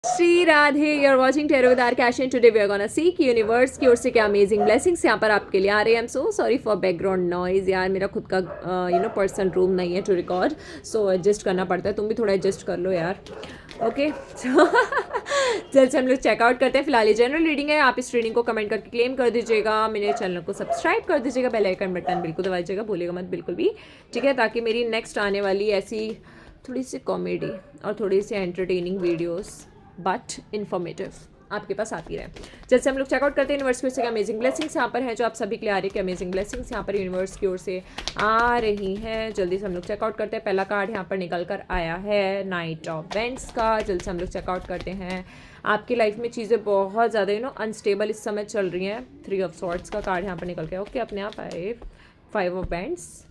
Shri Radhe, you are watching tarot with our cash and today we are gonna see कि universe की ओर से क्या amazing blessings यहाँ पर आपके लिए आ रहे हैं। I am so sorry for background noise यार, मेरा खुद का पर्सनल रूम नहीं है टू रिकॉर्ड, सो एडजस्ट करना पड़ता है। तुम भी थोड़ा एडजस्ट कर लो यार, ओके। जल्द से हम लोग चेकआउट करते हैं। फिलहाल ये जनरल रीडिंग है, आप इस रीडिंग को कमेंट करके क्लेम कर दीजिएगा। मेरे चैनल को सब्सक्राइब कर दीजिएगा, बेल आइकन बटन बिल्कुल दबा दीजिएगा, भूलिएगा मत बिल्कुल भी, ठीक है, ताकि मेरी नेक्स्ट आने वाली ऐसी थोड़ी सी कॉमेडी और थोड़ी सी एंटरटेनिंग वीडियोस बट इन्फॉर्मेटिव आपके पास आती रहे। जैसे हम लोग चेकआउट करते हैं यूनिवर्स की ओर से अमेजिंग ब्लेसिंग्स यहाँ पर हैं, जो आप सभी के लिए आ रही है कि अमेजिंग ब्लेसिंग्स यहाँ पर यूनिवर्स की ओर से आ रही हैं। जल्दी से हम लोग चेकआउट करते हैं। पहला कार्ड यहाँ पर निकल कर आया है नाइट ऑफ वेंट्स का। जल्दी से हम लोग चेकआउट करते हैं। आपकी लाइफ में चीज़ें बहुत ज़्यादा अनस्टेबल इस समय चल रही हैं। 3 ऑफ सॉर्ड्स का कार्ड यहाँ पर निकल गया, ओके, अपने आप आए। 5 ऑफ बैंड्स।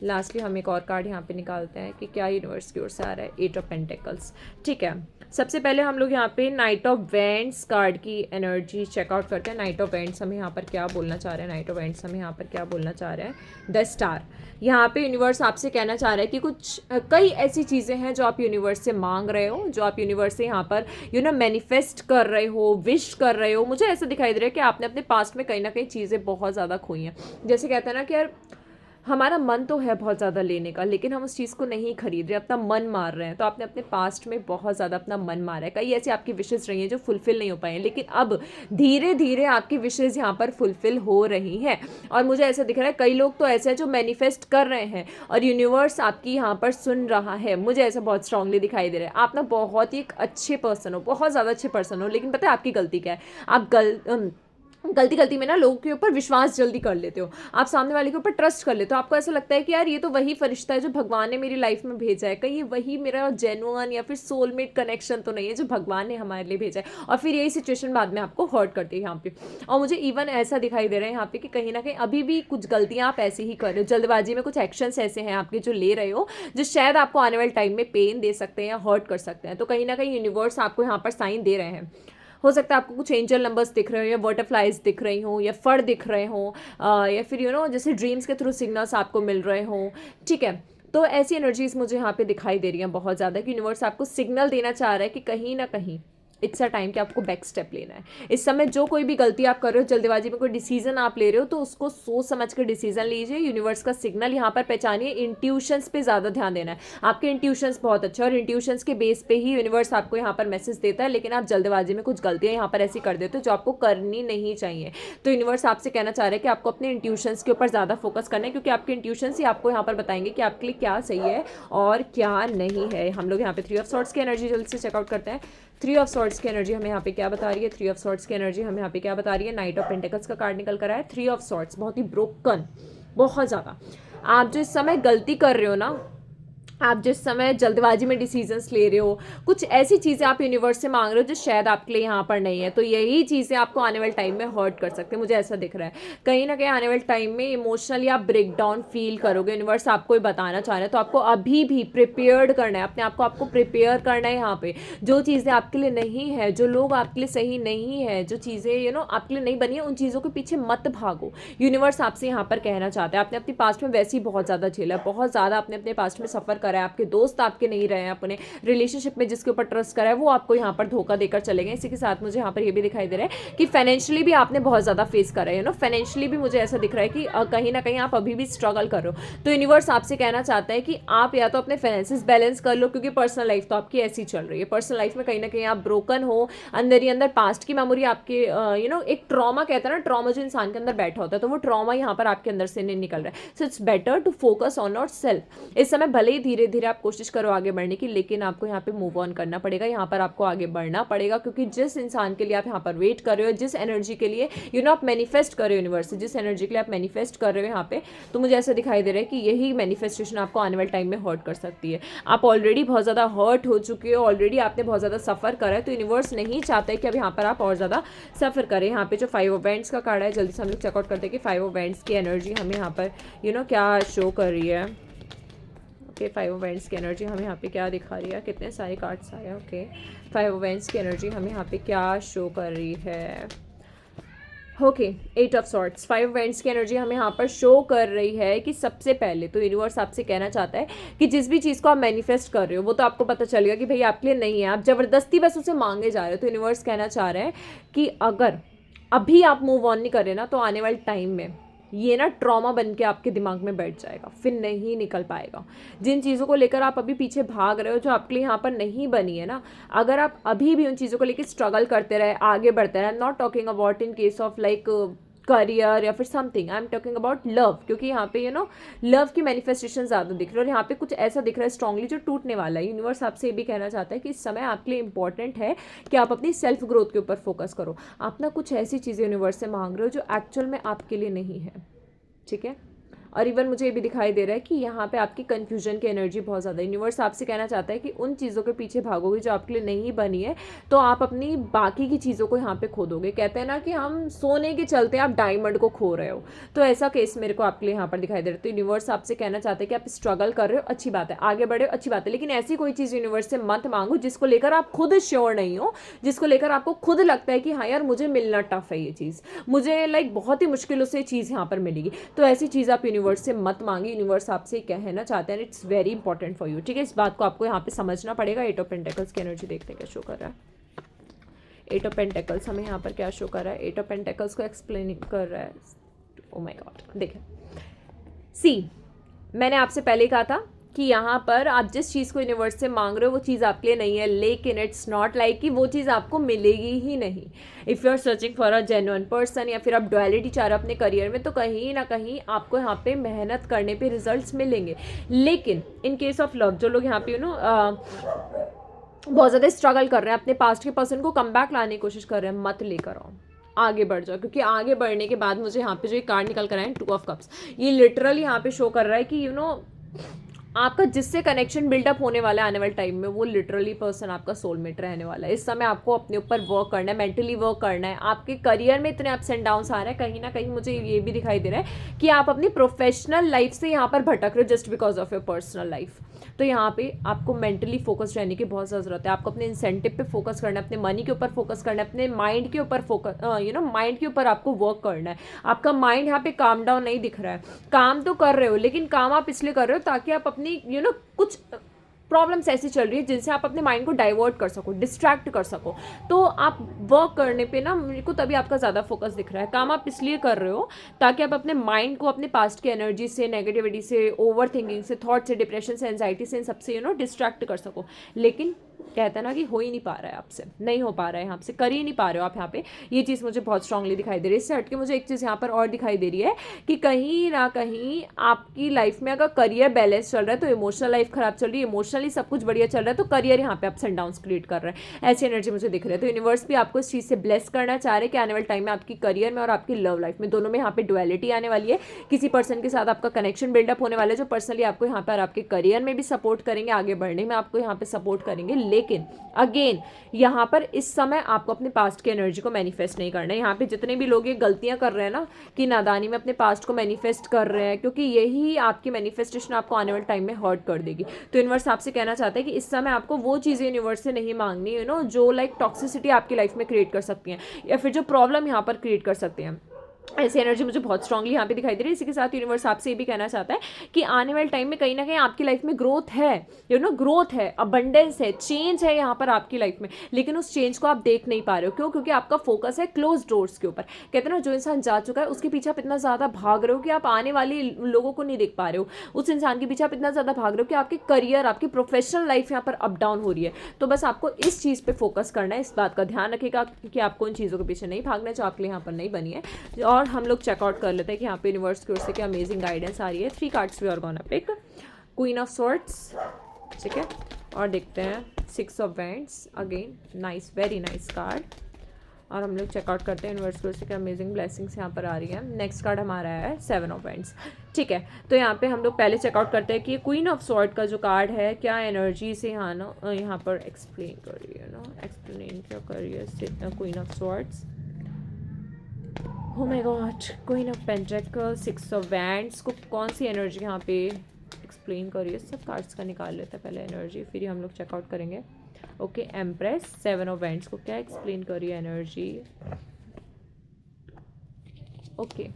लास्टली हम एक और कार्ड यहाँ पे निकालते हैं कि क्या यूनिवर्स की ओर से आ रहा है। 8 ऑफ पेंटिकल्स, ठीक है। सबसे पहले हम लोग यहाँ पे नाइट ऑफ वेंट्स कार्ड की एनर्जी चेकआउट करते हैं। नाइट ऑफ वेंट्स हमें यहाँ पर क्या बोलना चाह रहे हैं, नाइट ऑफ वेंट्स हमें यहाँ पर क्या बोलना चाह रहे हैं। The star. यहाँ पे यूनिवर्स आपसे कहना चाह रहा है कि कुछ कई ऐसी चीज़ें हैं जो आप यूनिवर्स से मांग रहे हो, जो आप यूनिवर्स से यहाँ पर मैनिफेस्ट कर रहे हो, विश कर रहे हो। मुझे ऐसा दिखाई दे रहा है कि आपने अपने पास्ट में कहीं ना कहीं चीज़ें बहुत ज़्यादा खोई हैं। जैसे कहते हैं ना कि यार हमारा मन तो है बहुत ज़्यादा लेने का, लेकिन हम उस चीज़ को नहीं खरीद रहे, अपना मन मार रहे हैं। तो आपने अपने पास्ट में बहुत ज़्यादा अपना मन मारा है। कई ऐसी आपकी विशेज़ रही हैं जो फुलफ़िल नहीं हो पाई हैं, लेकिन अब धीरे धीरे आपकी विशेज़ यहाँ पर फुलफ़िल हो रही हैं। और मुझे ऐसा दिख रहा है कई लोग तो ऐसे हैं जो मैनिफेस्ट कर रहे हैं और यूनिवर्स आपकी यहाँ पर सुन रहा है। मुझे ऐसा बहुत स्ट्रांगली दिखाई दे रहा है। आप ना बहुत ही एक अच्छे पर्सन हो, बहुत ज़्यादा अच्छे पर्सन हो, लेकिन पता है आपकी गलती क्या है। आप गलती में ना लोगों के ऊपर विश्वास जल्दी कर लेते हो, आप सामने वाले के ऊपर ट्रस्ट कर लेते हो। आपको ऐसा लगता है कि यार ये तो वही फरिश्ता है जो भगवान ने मेरी लाइफ में भेजा है, कहीं ये वही मेरा जेन्युइन या फिर सोलमेट कनेक्शन तो नहीं है जो भगवान ने हमारे लिए भेजा है। और फिर यही सिचुएशन बाद में आपको हर्ट करती है यहाँ पे। और मुझे इवन ऐसा दिखाई दे रहा है यहाँ पे कि कहीं ना कहीं अभी भी कुछ गलतियाँ आप ऐसे ही कर रहे हो, जल्दबाजी में कुछ एक्शंस ऐसे हैं आपके जो ले रहे हो, जो शायद आपको आने वाले टाइम में पेन दे सकते हैं या हर्ट कर सकते हैं। तो कहीं ना कहीं यूनिवर्स आपको यहाँ पर साइन दे रहे हैं। हो सकता है आपको कुछ एंजल नंबर्स दिख रहे हो, या बटरफ्लाइज दिख रही हो, या फर दिख रहे हो, या फिर जैसे ड्रीम्स के थ्रू सिग्नल्स आपको मिल रहे हो, ठीक है। तो ऐसी एनर्जीज मुझे यहाँ पे दिखाई दे रही हैं बहुत ज़्यादा कि यूनिवर्स आपको सिग्नल देना चाह रहा है कि कहीं ना कहीं इट्स अ टाइम कि आपको बैक स्टेप लेना है। इस समय जो कोई भी गलती आप कर रहे हो, जल्दबाजी में कोई डिसीजन आप ले रहे हो, तो उसको सोच समझ कर डिसीजन लीजिए। यूनिवर्स का सिग्नल यहाँ पर पहचानिए। इंट्यूशंस पे ज़्यादा ध्यान देना है। आपके इंट्यूशंस बहुत अच्छे, और इंट्यूशंस के बेस पे ही यूनिवर्स आपको यहाँ पर मैसेज देता है, लेकिन आप जल्दबाजी में कुछ गलतियाँ यहाँ पर ऐसी कर देते हो जो आपको करनी नहीं चाहिए। तो यूनिवर्स आपसे कहना चाह रहा है कि आपको अपने इंट्यूशंस के ऊपर ज़्यादा फोकस करना है, क्योंकि आपके इंट्यूशंस ही आपको यहाँ पर बताएंगे कि आपके लिए क्या सही है और क्या नहीं है। हम लोग यहाँ पे 3 ऑफ सॉर्ड्स की एनर्जी जल्द से चेकआउट करते हैं। 3 ऑफ सॉर्ड्स की एनर्जी हमें यहाँ पे क्या बता रही है। 3 ऑफ सॉर्ड्स की एनर्जी हमें यहाँ पे क्या बता रही है। नाइट ऑफ पेंटिकल्स का कार्ड निकल कर आया है। 3 ऑफ सॉर्ड्स बहुत ही ब्रोकन, बहुत ज़्यादा। आप जो इस समय गलती कर रहे हो ना, आप जिस समय जल्दबाजी में डिसीजंस ले रहे हो, कुछ ऐसी चीज़ें आप यूनिवर्स से मांग रहे हो जो शायद आपके लिए यहाँ पर नहीं है, तो यही चीज़ें आपको आने वाले टाइम में हर्ट कर सकते हैं। मुझे ऐसा दिख रहा है कहीं ना कहीं आने वाले टाइम में इमोशनली आप ब्रेक डाउन फील करोगे। यूनिवर्स आपको ये बताना चाह रहे हैं, तो आपको अभी भी प्रिपेयर्ड करना है अपने आप को, आपको प्रिपेयर करना है। यहाँ पे जो चीज़ें आपके लिए नहीं है, जो लोग आपके लिए सही नहीं है, जो चीज़ें आपके लिए नहीं बनी है, उन चीज़ों के पीछे मत भागो। यूनिवर्स आपसे यहाँ पर कहना चाहता है, आपने अपनी पास्ट में वैसे ही बहुत ज़्यादा झेला है, बहुत ज़्यादा आपने अपने पास्ट में सफ़र करा है। आपके दोस्त आपके नहीं रहे हैं, अपने रिलेशनशिप में जिसके ऊपर ट्रस्ट करा है वो आपको यहाँ पर धोखा देकर चले गए। इसी के साथ मुझे यहाँ पर ये भी दिखाई दे रहा है कि फाइनेंशियली भी आपने बहुत ज़्यादा फेस करा है। फाइनेंशियली भी मुझे ऐसा दिख रहा है कि कहीं ना कहीं आप अभी भी स्ट्रगल कर रहे हो। तो यूनिवर्स आपसे कहना चाहता है कि आप या तो अपने फाइनेंसेस बैलेंस कर लो, क्योंकि पर्सनल लाइफ तो आपकी ऐसी चल रही है। पर्सनल लाइफ में कहीं ना कहीं आप ब्रोकन हो, अंदर ही अंदर पास्ट की मेमोरी आपके एक ट्रॉमा कहता है ना, ट्रॉमा जो इंसान के अंदर बैठा होता है, तो वो ट्रॉमा यहाँ पर आपके अंदर से नहीं निकल रहा है। So it's better to focus on yourself. इस समय भले ही धीरे धीरे आप कोशिश करो आगे बढ़ने की, लेकिन आपको यहाँ पे मूव ऑन करना पड़ेगा। यहाँ पर आपको आगे बढ़ना पड़ेगा, क्योंकि जिस इंसान के लिए आप यहाँ पर वेट कर रहे हो, जिस एनर्जी के लिए आप मैनिफेस्ट कर रहे हो यूनिवर्स से, जिस एनर्जी के लिए आप मैनिफेस्ट कर रहे हो यहाँ पे, तो मुझे ऐसा दिखाई दे रहा है कि यही मैनिफेस्टेशन आपको आने वाले टाइम में हर्ट कर सकती है। आप ऑलरेडी बहुत ज़्यादा हर्ट हो चुके हो, ऑलरेडी आपने बहुत ज़्यादा सफ़र करा है, तो यूनिवर्स नहीं चाहता है कि अब यहाँ पर आप और ज़्यादा सफ़र करें। यहाँ पे जो 5 ऑफ वेंट्स का कार्ड है, जल्दी से हम लोग चेकआउट करते हैं कि 5 ऑफ वेंट्स की एनर्जी हमें यहाँ पर क्या शो कर रही है। ओके, 5 ऑफ वेंट्स की एनर्जी हमें यहाँ पे क्या दिखा रही है। कितने सारे कार्ड्स आए हैं। ओके, 5 ऑफ वेंट्स की एनर्जी हमें यहाँ पे क्या शो कर रही है। ओके, 8 ऑफ सॉर्ट्स, 5 वेंट्स की एनर्जी हमें यहाँ पर शो कर रही है कि सबसे पहले तो यूनिवर्स आपसे कहना चाहता है कि जिस भी चीज़ को आप मैनिफेस्ट कर रहे हो वो तो आपको पता चलेगा कि भाई आपके लिए नहीं है, आप ज़बरदस्ती बस उसे मांगे जा रहे हो। तो यूनिवर्स कहना चाह रहे हैं कि अगर अभी आप मूव ऑन नहीं कर रहे ना, तो आने वाले टाइम में ये ना ट्रॉमा बन के आपके दिमाग में बैठ जाएगा, फिर नहीं निकल पाएगा। जिन चीज़ों को लेकर आप अभी पीछे भाग रहे हो, जो आपके लिए यहाँ पर नहीं बनी है ना, अगर आप अभी भी उन चीज़ों को लेकर स्ट्रगल करते रहे, आगे बढ़ते रहे, not talking about in case of like career या फिर something, I am talking about love, क्योंकि यहाँ पे लव की मैनिफेस्टेशन ज़्यादा दिख रही है और यहाँ पे कुछ ऐसा दिख रहा है स्ट्रांगली जो टूटने वाला है। यूनिवर्स आपसे ये भी कहना चाहता है कि इस समय आपके लिए इंपॉर्टेंट है कि आप अपनी सेल्फ ग्रोथ के ऊपर फोकस करो। आप ना कुछ ऐसी चीज़ें यूनिवर्स से मांग रहे हो जो एक्चुअल में आपके लिए नहीं है, ठीक है। और इवन मुझे ये भी दिखाई दे रहा है कि यहाँ पे आपकी कन्फ्यूजन की एनर्जी बहुत ज़्यादा है। यूनिवर्स आपसे कहना चाहता है कि उन चीज़ों के पीछे भागोगे जो आपके लिए नहीं बनी है, तो आप अपनी बाकी की चीज़ों को यहाँ पे खो दोगे। कहते हैं ना कि हम सोने के चलते आप डायमंड को खो रहे हो, तो ऐसा केस मेरे को आपके लिए यहाँ पर दिखाई दे रहा है। तो यूनिवर्स आपसे कहना चाहता है कि आप स्ट्रगल कर रहे हो, अच्छी बात है, आगे बढ़े हो, अच्छी बात है, लेकिन ऐसी कोई चीज़ यूनिवर्स से मत मांगो जिसको लेकर आप खुद श्योर नहीं हो, जिसको लेकर आपको खुद लगता है कि हाँ यार मुझे मिलना टफ है, ये चीज़ मुझे लाइक बहुत ही मुश्किलों से चीज़ यहाँ पर मिलेगी। तो ऐसी चीज़ आप यूनिवर्स से मत मांगे। यूनिवर्स आपसे कहना चाहते हैं, it's very important for you, ठीक है। इस बात को आपको यहाँ पे समझना पड़ेगा। 8 ऑफ पेंटिकल्स की एनर्जी देखते हैं क्या शो कर रहा है। 8 ऑफ पेंटिकल्स हमें यहाँ पर क्या शो कर रहा है। 8 ऑफ पेंटिकल्स को एक्सप्लेन कर रहा है। ओ माय गॉड, देखिए सी, मैंने आपसे पहले कहा था कि यहाँ पर आप जिस चीज़ को यूनिवर्स से मांग रहे हो वो चीज़ आपके लिए नहीं है, लेकिन इट्स नॉट लाइक कि वो चीज़ आपको मिलेगी ही नहीं। If you are searching for a genuine person या फिर आप डुअलिटी चाह रहे हो अपने करियर में, तो कहीं ना कहीं आपको यहाँ पे मेहनत करने पे रिजल्ट्स मिलेंगे। लेकिन इन केस ऑफ लव, जो लोग यहाँ पे बहुत ज़्यादा स्ट्रगल कर रहे हैं, अपने पास्ट के पर्सन को कम बैक लाने की कोशिश कर रहे हैं, मत लेकर आओ, आगे बढ़ जाओ। क्योंकि आगे बढ़ने के बाद मुझे यहाँ पे जो ये कार्ड निकल कर आए हैं, 2 ऑफ कप्स, ये लिटरली यहाँ पे शो कर रहा है कि आपका जिससे कनेक्शन बिल्डअप होने वाला है आने वाले टाइम में, वो लिटरली पर्सन आपका सोलमेट रहने वाला है। इस समय आपको अपने ऊपर वर्क करना है, मेंटली वर्क करना है। आपके करियर में इतने अप्स एंड डाउन्स आ रहे हैं, कहीं ना कहीं मुझे ये भी दिखाई दे रहा है कि आप अपनी प्रोफेशनल लाइफ से यहाँ पर भटक रहे हो just because of your personal life. तो यहाँ पे आपको मेंटली फोकस रहने की बहुत ज़्यादा ज़रूरत है। आपको अपने इंसेंटिव पे फोकस करना है, अपने मनी के ऊपर फोकस करना है, अपने माइंड के ऊपर फोकस माइंड के ऊपर आपको वर्क करना है। आपका माइंड यहाँ पे काम डाउन नहीं दिख रहा है, काम तो कर रहे हो, लेकिन काम आप इसलिए कर रहे हो ताकि आप अपनी कुछ प्रॉब्लम्स ऐसी चल रही है जिनसे आप अपने माइंड को डाइवर्ट कर सको, डिस्ट्रैक्ट कर सको। तो आप वर्क करने पे ना मेरे को तभी आपका ज़्यादा फोकस दिख रहा है। काम आप इसलिए कर रहे हो ताकि आप अपने माइंड को अपने पास्ट की एनर्जी से, नेगेटिविटी से, ओवर थिंकिंग से, थॉट से, डिप्रेशन से, एंजाइटी से, इन सबसे डिस्ट्रैक्ट कर सको। लेकिन कहते हैं ना कि हो ही नहीं पा रहा है आपसे, नहीं हो पा रहा है, आपसे कर ही नहीं पा रहे हो आप यहाँ पे। ये चीज़ मुझे बहुत स्ट्रांगली दिखाई दे रही है। इससे हटके मुझे एक चीज़ यहाँ पर और दिखाई दे रही है कि कहीं ना कहीं आपकी लाइफ में अगर करियर बैलेंस चल रहा है तो इमोशनल लाइफ खराब चल रही है, इमोशनली सब कुछ बढ़िया चल रहा है तो करियर यहाँ पे अप्स एंड डाउन्स क्रिएट कर रहा है। ऐसी एनर्जी मुझे दिख रही है। तो यूनिवर्स भी आपको इस चीज़ से ब्लेस करना चाह रहे हैं कि आने वाले टाइम में आपकी करियर में और आपकी लव लाइफ में दोनों में यहाँ पे डुअलिटी आने वाली है। किसी पर्सन के साथ आपका कनेक्शन बिल्डअप होने वाला है जो पर्सनली आपको यहाँ पर आपके करियर में भी सपोर्ट करेंगे, आगे बढ़ने में आपको यहाँ पे सपोर्ट करेंगे। लेकिन अगेन यहाँ पर इस समय आपको अपने पास्ट की एनर्जी को मैनिफेस्ट नहीं करना है। यहाँ पे जितने भी लोग ये गलतियां कर रहे हैं ना कि नादानी में अपने पास्ट को मैनिफेस्ट कर रहे हैं, क्योंकि यही आपकी मैनिफेस्टेशन आपको आने वाले टाइम में हर्ट कर देगी। तो यूनिवर्स आपसे कहना चाहता है कि इस समय आपको वो चीज़ें यूनिवर्स से नहीं मांगनी जो लाइक टॉक्सिसिटी आपकी लाइफ में क्रिएट कर सकती हैं या फिर जो प्रॉब्लम यहाँ पर क्रिएट कर सकते हैं। ऐसी एनर्जी मुझे बहुत स्ट्रांगली यहाँ पे दिखाई दे रही है। इसी के साथ यूनिवर्स आपसे ये भी कहना चाहता है कि आने वाले टाइम में कहीं ना कहीं आपकी लाइफ में ग्रोथ है, ग्रोथ है, अबंडेंस है, चेंज है यहाँ पर आपकी लाइफ में, लेकिन उस चेंज को आप देख नहीं पा रहे हो। क्यों? क्योंकि आपका फोकस है क्लोज डोर्स के ऊपर। कहते हैं ना, जो इंसान जा चुका है उसके पीछे आप इतना ज़्यादा भाग रहे हो कि आप आने वाले लोगों को नहीं देख पा रहे हो। उस इंसान के पीछे आप इतना ज़्यादा भाग रहे हो कि आपके करियर, आपकी प्रोफेशनल लाइफ यहाँ पर अप डाउन हो रही है। तो बस आपको इस चीज़ पर फोकस करना है। इस बात का ध्यान रखिएगा कि आपको इन चीज़ों के पीछे नहीं भागना है जो आपके लिए यहाँ पर नहीं बनी है। और हम लोग चेकआउट कर लेते हैं कि यहाँ पे यूनिवर्स की ओर से क्या अमेजिंग गाइडेंस आ रही है। 3 cards we are gonna pick. Queen of swords, ठीक है, और देखते हैं 6 of wands. Again nice, very nice card. और हम लोग चेकआउट करते हैं यूनिवर्स की ओर से क्या अमेजिंग ब्लेसिंग्स यहाँ पर आ रही है। नेक्स्ट कार्ड हमारा है 7 ऑफ वैंड्स, ठीक है। तो यहाँ पे हम लोग पहले चेकआउट करते हैं कि क्वीन ऑफ स्वॉर्ड का जो कार्ड है क्या एनर्जी से यहाँ पर एक्सप्लेन कर रही है एक्सप्लेन क्या कर रही है queen of swords. Oh my God, queen of pentacles, 6 of wands को कौन सी एनर्जी यहाँ पे एक्सप्लेन कर रही है। सब कार्ड्स का निकाल लेते हैं पहले एनर्जी, फिर ही हम लोग चेकआउट करेंगे। ओके, एम्प्रेस, 7 ऑफ वैंड्स को क्या एक्सप्लेन कर रही है एनर्जी। ओके,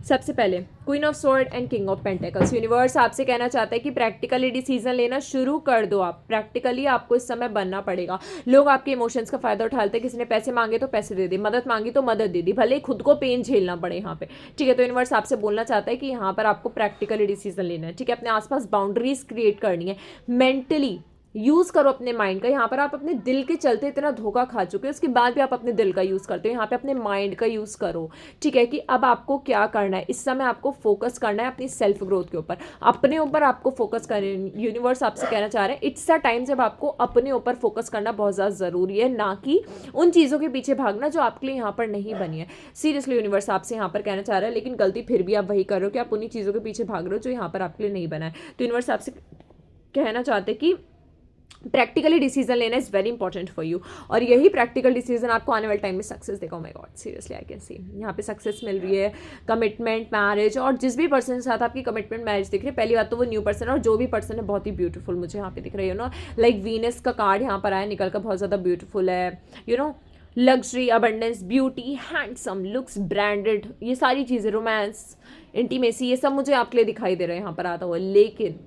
सबसे पहले queen of sword and king of pentacles. Universe आपसे कहना चाहता है कि प्रैक्टिकली डिसीजन लेना शुरू कर दो। आप प्रैक्टिकली आपको इस समय बनना पड़ेगा। लोग आपके इमोशंस का फायदा उठाते हैं। किसी ने पैसे मांगे तो पैसे दे दी, मदद मांगी तो मदद दे दी, भले ही खुद को पेन झेलना पड़े यहाँ पे, ठीक है। तो यूनिवर्स आपसे बोलना चाहता है कि यहाँ पर आपको प्रैक्टिकली डिसीजन लेना है, ठीक है। अपने आसपास बाउंड्रीज क्रिएट करनी है। मेंटली यूज़ करो अपने माइंड का। यहाँ पर आप अपने दिल के चलते इतना धोखा खा चुके हो, उसके बाद भी आप अपने दिल का यूज़ करते हो। यहाँ पे अपने माइंड का यूज़ करो, ठीक है, कि अब आपको क्या करना है। इस समय आपको फोकस करना है अपनी सेल्फ ग्रोथ के ऊपर, अपने ऊपर आपको फोकस करना। यूनिवर्स आपसे कहना चाह रहे हैं इट्स अ टाइम जब आपको अपने ऊपर फोकस करना बहुत ज़्यादा ज़रूरी है, ना कि उन चीज़ों के पीछे भागना जो आपके लिए यहाँ पर नहीं बनी है। सीरियसली यूनिवर्स आपसे यहाँ पर कहना चाह रहा है, लेकिन गलती फिर भी आप वही कर रहे हो कि आप उन्हीं चीज़ों के पीछे भाग रहे हो जो यहाँ पर आपके लिए नहीं बना है। तो यूनिवर्स आपसे कहना चाहते हैं कि प्रैक्टिकली डिसीजन लेना is very important for you, और यही प्रैक्टिकल डिसीजन आपको आने वाले टाइम में सक्सेस देगा। My God, seriously I can see यहाँ पे सक्सेस मिल रही है। कमिटमेंट, मैरिज, और जिस भी पर्सन के साथ आपकी कमिटमेंट मैरिज दिख रही है, पहली बात तो वो न्यू पर्सन है, और जो भी पर्सन है बहुत ही ब्यूटीफुल मुझे यहाँ पे दिख रही है ना। लाइक वीनस का कार्ड यहाँ पर आया निकल कर, बहुत ज़्यादा ब्यूटीफुल है। You know, luxury, abundance, beauty, handsome, looks, branded, ये सारी चीज़ें, रोमांस, इंटीमेसी, ये सब मुझे आपके लिए दिखाई दे रहे हैं यहाँ पर आता हुआ। लेकिन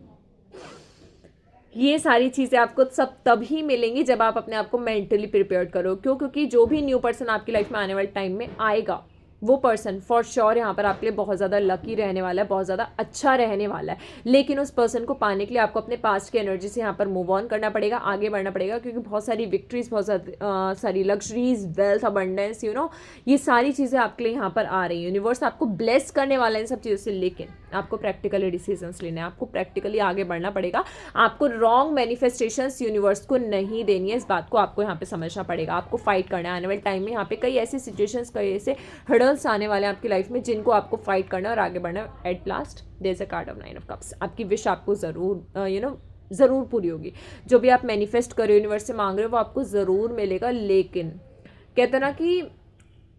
ये सारी चीज़ें आपको सब तभी मिलेंगी जब आप अपने आप को मेंटली प्रिपेयर करो। क्यों? क्योंकि जो भी न्यू पर्सन आपकी लाइफ में आने वाले टाइम में आएगा, वो पर्सन फॉर श्योर यहाँ पर आपके लिए बहुत ज़्यादा लकी रहने वाला है, बहुत ज़्यादा अच्छा रहने वाला है। लेकिन उस पर्सन को पाने के लिए आपको अपने पास्ट की एनर्जी से यहाँ पर मूव ऑन करना पड़ेगा, आगे बढ़ना पड़ेगा, क्योंकि बहुत सारी विक्ट्रीज, बहुत सारी luxuries, wealth, abundance, you know, ये सारी चीज़ें आपके लिए यहाँ पर आ रही हैं। यूनिवर्स आपको ब्लेस करने वाला है इन सब चीज़ों से, लेकिन आपको प्रैक्टिकली डिसीजंस लेने हैं, आपको प्रैक्टिकली आगे बढ़ना पड़ेगा। आपको रॉन्ग मैनिफेस्टेशंस यूनिवर्स को नहीं देनी है, इस बात को आपको यहाँ पे समझना पड़ेगा। आपको फाइट करना है आने वाले टाइम में। यहाँ पे कई ऐसी सिचुएशंस, कई ऐसे हर्डल्स आने वाले हैं आपकी लाइफ में जिनको आपको फाइट करना है और आगे बढ़ना है। At last there is a card of 9 of cups. आपकी विश आपको ज़रूर ज़रूर पूरी होगी। जो भी आप मैनिफेस्ट कर रहे हो, यूनिवर्स से मांग रहे हो, वो आपको ज़रूर मिलेगा। लेकिन कहते हैं ना कि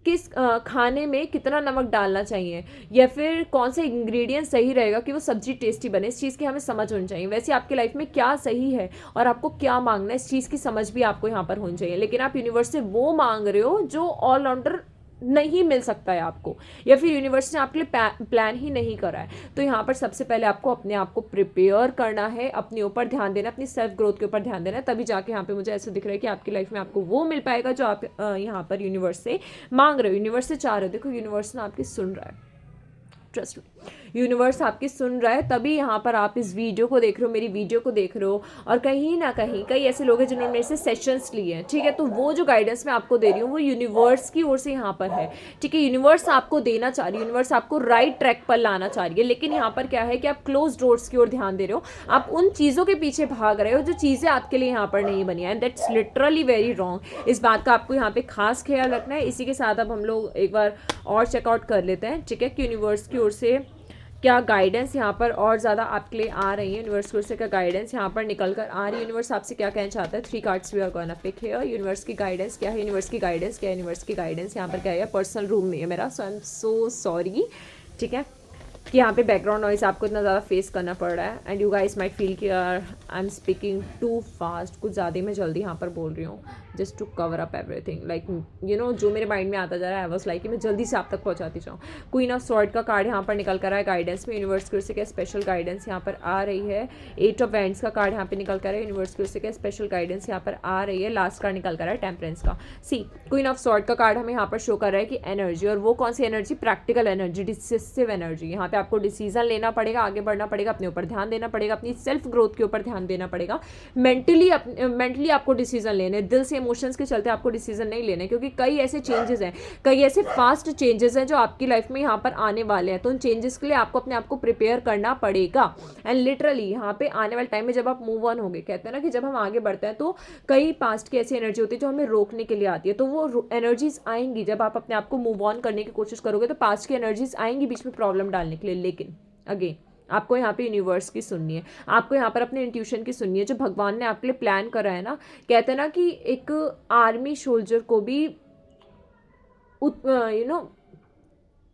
किस खाने में कितना नमक डालना चाहिए, या फिर कौन सा इंग्रेडिएंट सही रहेगा कि वो सब्जी टेस्टी बने, इस चीज़ की हमें समझ होनी चाहिए। वैसे आपकी लाइफ में क्या सही है और आपको क्या मांगना है, इस चीज़ की समझ भी आपको यहाँ पर होनी चाहिए। लेकिन आप यूनिवर्स से वो मांग रहे हो जो ऑलराउंडर नहीं मिल सकता है आपको, या फिर यूनिवर्स ने आपके लिए प्लान ही नहीं करा है। तो यहाँ पर सबसे पहले आपको अपने आप को प्रिपेयर करना है, अपने ऊपर ध्यान देना, अपनी सेल्फ ग्रोथ के ऊपर ध्यान देना है, तभी जाके यहाँ पे मुझे ऐसा दिख रहा है कि आपकी लाइफ में आपको वो मिल पाएगा जो आप यहाँ पर यूनिवर्स से मांग रहे हो, यूनिवर्स से चाह रहे हो। देखो, यूनिवर्स ना आपकी सुन रहा है, ट्रस्ट मी, यूनिवर्स आपकी सुन रहा है, तभी यहाँ पर आप इस वीडियो को देख रहे हो, मेरी वीडियो को देख रहे हो। और कहीं ना कहीं कई ऐसे लोग हैं जिन्होंने मेरे से सेशंस लिए हैं, ठीक है। तो वो जो गाइडेंस मैं आपको दे रही हूँ वो यूनिवर्स की ओर से यहाँ पर है, ठीक है। यूनिवर्स आपको देना चाह रही है, यूनिवर्स आपको राइट ट्रैक पर लाना चाह रही है। लेकिन यहाँ पर क्या है कि आप क्लोज डोर्स की ओर ध्यान दे रहे हो, आप उन चीज़ों के पीछे भाग रहे हो जो चीज़ें आपके लिए यहाँ पर नहीं बनी है, and that's literally very wrong. इस बात का आपको यहाँ पे खास ख्याल रखना है। इसी के साथ अब हम लोग एक बार और चेकआउट कर लेते हैं, ठीक है, कि यूनिवर्स की ओर से क्या गाइडेंस यहाँ पर और ज़्यादा आपके लिए आ रही है, यूनिवर्स की ओर से क्या गाइडेंस यहाँ पर निकल कर आ रही है, यूनिवर्स आपसे क्या कहना चाहता है। 3 cards we are gonna pick here. Universe की गाइडेंस क्या है, यूनिवर्स की गाइडेंस क्या है, यूनिवर्स की गाइडेंस यहाँ पर क्या है। पर्सनल रूम में है मेरा, सो आई एम सो सॉरी, ठीक है, कि यहाँ पे बैकग्राउंड नॉइज आपको इतना ज़्यादा फेस करना पड़ रहा है। And you guys might feel कि I am speaking too fast, कुछ ज़्यादा ही मैं जल्दी यहाँ पर बोल रही हूँ, just to cover up everything. Like you know, जो मेरे माइंड में आता जा रहा है, आई वाज लाइक कि मैं जल्दी से आप तक पहुँचाती जाऊँ। क्वीन ऑफ स्वॉर्ड का कार्ड यहाँ पर निकल कर आया गाइडेंस में, यूनिवर्स की ओर से क्या स्पेशल गाइडेंस यहाँ पर आ रही है। 8 ऑफ वैंड्स का कार्ड यहाँ पे निकल कर है, यूनिवर्स की ओर से क्या स्पेशल गाइडेंस यहाँ पर आ रही है। लास्ट कार्ड निकल कर है टेम्परेंस का। सी, क्वीन ऑफ स्वॉर्ड का कार्ड हमें यहाँ पर शो कर रहा है कि एनर्जी, और वो कौन सी energy, practical energy, decisive energy. यहाँ पे आपको डिसीजन लेना पड़ेगा, आगे बढ़ना पड़ेगा, अपने ऊपर ध्यान देना पड़ेगा, अपनी सेल्फ ग्रोथ के ऊपर ध्यान देना पड़ेगा। मेंटली आपको डिसीजन लेने, दिल से इमोशंस के चलते आपको डिसीजन नहीं लेने, क्योंकि कई ऐसे चेंजेस हैं, कई ऐसे फास्ट चेंजेस हैं जो आपकी लाइफ में यहाँ पर आने वाले हैं। तो उन चेंजेस के लिए आपको अपने आप को प्रिपेयर करना पड़ेगा। एंड लिटरली यहाँ पे आने वाले टाइम में जब आप मूव ऑन होगे, कहते हैं ना कि जब हम आगे बढ़ते हैं तो कई पास्ट की ऐसी एनर्जी होती है जो हमें रोकने के लिए आती है। तो वो एनर्जीज आएंगी जब आप अपने आप को मूव ऑन करने की कोशिश करोगे, तो पास्ट की एनर्जीज आएंगी बीच में प्रॉब्लम डालने के लिए। लेकिन अगेन आपको यहाँ पे यूनिवर्स की सुननी है, आपको यहाँ पर अपने इंट्यूशन की सुननी है, जो भगवान ने आपके लिए प्लान करा है ना। कहते हैं ना कि एक आर्मी सोल्जर को भी यू नो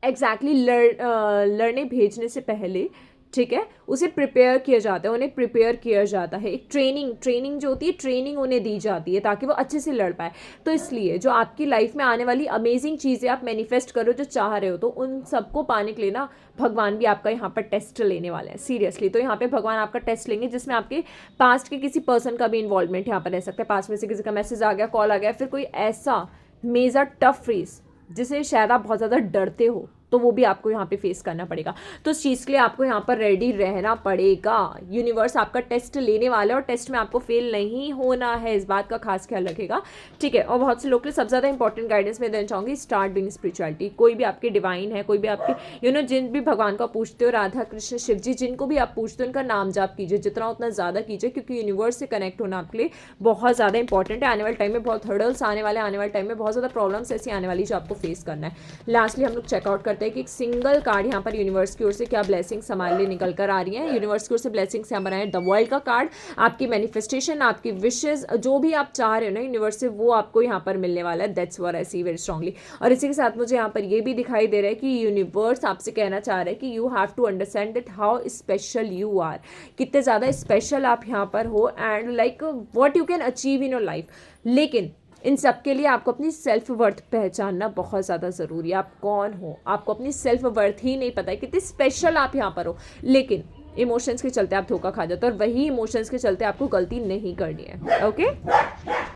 एग्जैक्टली लड़ने भेजने से पहले, ठीक है, उसे प्रिपेयर किया जाता है, उन्हें प्रिपेयर किया जाता है। एक ट्रेनिंग जो होती है, ट्रेनिंग उन्हें दी जाती है ताकि वो अच्छे से लड़ पाए। तो इसलिए जो आपकी लाइफ में आने वाली अमेजिंग चीज़ें आप मैनिफेस्ट करो, जो चाह रहे हो, तो उन सबको पाने के लिए ना भगवान भी आपका यहाँ पर टेस्ट लेने वाले हैं सीरियसली। तो यहाँ पे भगवान आपका टेस्ट लेंगे, जिसमें आपके पास्ट के किसी पर्सन का भी इन्वॉल्वमेंट यहाँ पर रह सकता है। पास्ट में से किसी का मैसेज आ गया, कॉल आ गया, फिर कोई ऐसा मेजर टफ फेस जिसे शायद आप बहुत ज़्यादा डरते हो, तो वो भी आपको यहाँ पे फेस करना पड़ेगा। तो इस चीज़ के लिए आपको यहाँ पर रेडी रहना पड़ेगा। यूनिवर्स आपका टेस्ट लेने वाला है और टेस्ट में आपको फेल नहीं होना है, इस बात का खास ख्याल रखेगा, ठीक है। और बहुत से लोग के लिए सबसे ज़्यादा इंपॉर्टेंट गाइडेंस मैं देना चाहूँगी, स्टार्ट डूइंग स्पिरिचुअलिटी। कोई भी आपके डिवाइन है, कोई भी आपके जिन भी भगवान को पूछते हो, राधा कृष्ण शिव जी, जिनको भी आप पूछते हो, उनका नाम जाप कीजिए, जितना उतना ज़्यादा कीजिए, क्योंकि यूनिवर्स से कनेक्ट होना आपके लिए बहुत ज़्यादा इंपॉर्टेंट है। आने वाले टाइम में बहुत हर्डल्स आने वाले, आने वाले टाइम में बहुत ज़्यादा प्रॉब्लम्स ऐसी आने वाली जो आपको फेस करना है। लास्टली हम लोग चेकआउट करते हैं कि एक सिंगल कार्ड यहाँ पर यूनिवर्स की ओर से क्या ब्लेसिंग्स हमारे लिए निकल कर आ रही हैं। यूनिवर्स की ओर से ब्लेसिंग्स यहाँ पर आए, द वर्ल्ड का कार्ड, आपकी मैनिफेस्टेशन, आपकी विशेस, जो भी आप चाह रहे हो ना यूनिवर्स से, वो आपको यहाँ पर मिलने वाला है। That's what I see very strongly. और इसी के साथ मुझे यहाँ पर ये भी दिखाई दे रहा है कि यूनिवर्स आपसे कहना चाह रहा है कि you have to understand that how special you are, कितने ज़्यादा स्पेशल आप यहाँ पर हो, and like what you can achieve in your life. लेकिन इन सब के लिए आपको अपनी सेल्फ वर्थ पहचानना बहुत ज़्यादा ज़रूरी है। आप कौन हो, आपको अपनी सेल्फ वर्थ ही नहीं पता है, कितनी स्पेशल आप यहाँ पर हो। लेकिन इमोशंस के चलते आप धोखा खा जाते हो, और वही इमोशंस के चलते आपको गलती नहीं करनी है। ओके।